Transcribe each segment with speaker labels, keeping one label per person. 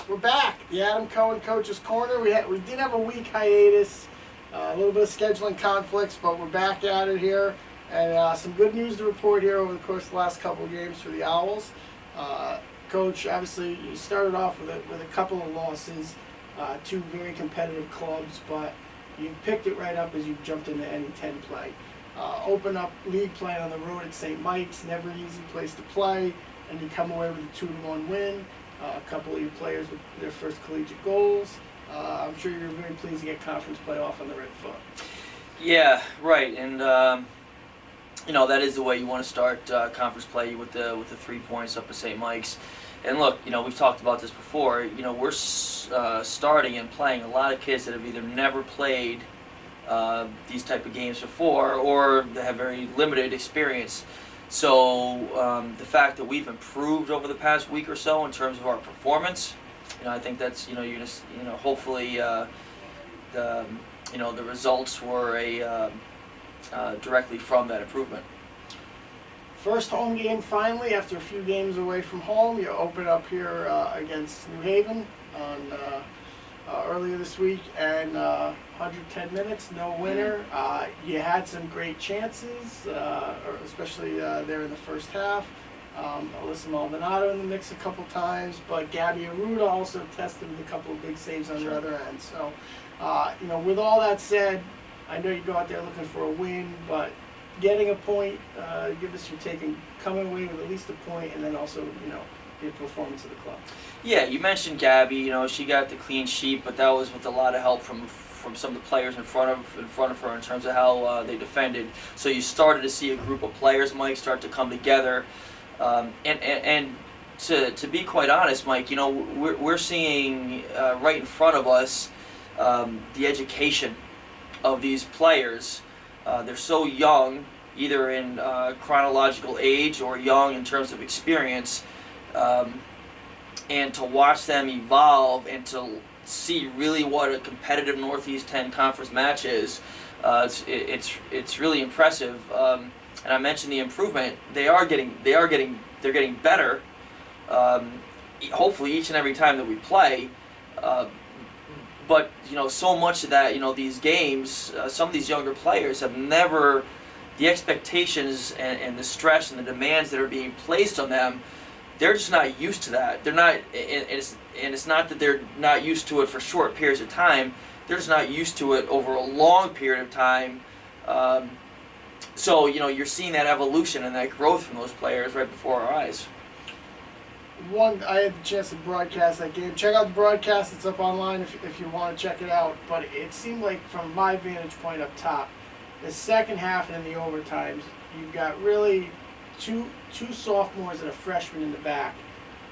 Speaker 1: We're back. The Adam Cohen Coach's Corner. We did have a week hiatus, a little bit of scheduling conflicts, but we're back at it here. And some good news to report here over the course of the last couple of games for the Owls. Coach, obviously, you started off with a couple of losses, two very competitive clubs, but you picked it right up as you jumped into NE10 play. Open up league play on the road at St. Mike's, never an easy place to play, and you come away with a 2-1 win. A couple of your players with their first collegiate goals. I'm sure you're very pleased to get conference play off on the right foot.
Speaker 2: Yeah, right, and that is the way you want to start conference play with the 3 points up at St. Mike's. And look, we've talked about this before. We're starting and playing a lot of kids that have either never played these type of games before, or they have very limited experience. So the fact that we've improved over the past week or so in terms of our performance, I think that's you're just hopefully the results were directly from that improvement.
Speaker 1: First home game finally after a few games away from home. You open up here against New Haven on earlier this week, and 110 minutes, no winner. You had some great chances, especially there in the first half. Alyssa Maldonado in the mix a couple times, but Gabby Aruda also tested with a couple of big saves on the other end. So, with all that said, I know you go out there looking for a win, but getting a point, give us your take and coming away with at least a point, and then also, the performance of the club.
Speaker 2: Yeah, you mentioned Gabby. She got the clean sheet, but that was with a lot of help from some of the players in front of her in terms of how they defended. So you started to see a group of players, Mike, start to come together. And to be quite honest, Mike, we're seeing right in front of us the education of these players. They're so young, either in chronological age or young in terms of experience. And to watch them evolve and to see really what a competitive Northeast 10 conference match is, it's really impressive. And I mentioned the improvement. They're getting better. Hopefully each and every time that we play. But so much of that, these games, some of these younger players have never, the expectations and the stress and the demands that are being placed on them, they're just not used to that. They're not, and it's not that they're not used to it for short periods of time. They're just not used to it over a long period of time. So you're seeing that evolution and that growth from those players right before our eyes.
Speaker 1: I had the chance to broadcast that game. Check out the broadcast. It's up online if you want to check it out. But it seemed like, from my vantage point up top, the second half and in the overtimes, you've got really two sophomores and a freshman in the back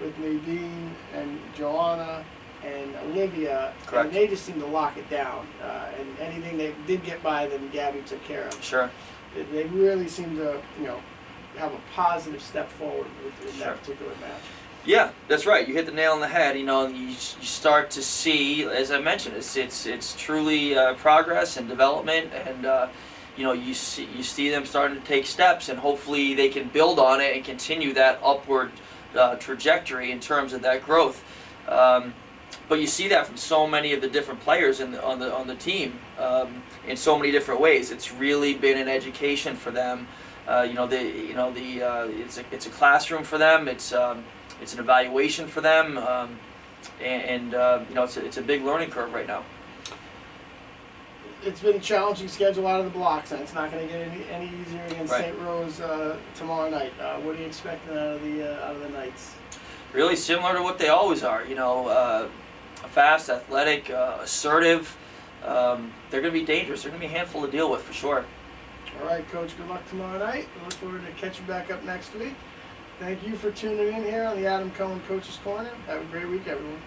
Speaker 1: with Nadine and Joanna and Olivia.
Speaker 2: Correct.
Speaker 1: And they just seemed to lock it down. And anything they did get by them, Gabby took care of.
Speaker 2: Sure.
Speaker 1: They really seemed to, have a positive step forward in that particular match.
Speaker 2: Yeah, that's right. You hit the nail on the head. You start to see, as I mentioned, it's truly progress and development, and you see them starting to take steps, and hopefully they can build on it and continue that upward trajectory in terms of that growth. But you see that from so many of the different players on the team in so many different ways. It's really been an education for them. It's a classroom for them. It's an evaluation for them, it's a big learning curve right now.
Speaker 1: It's been a challenging schedule out of the blocks, and it's not going to get any easier against
Speaker 2: Right.
Speaker 1: St. Rose tomorrow night. What are you expecting out of the Knights?
Speaker 2: Really similar to what they always are. Fast, athletic, assertive. They're going to be dangerous. They're going to be a handful to deal with for sure.
Speaker 1: All right, Coach. Good luck tomorrow night. We look forward to catching back up next week. Thank you for tuning in here on the Adam Cohen Coach's Corner. Have a great week, everyone.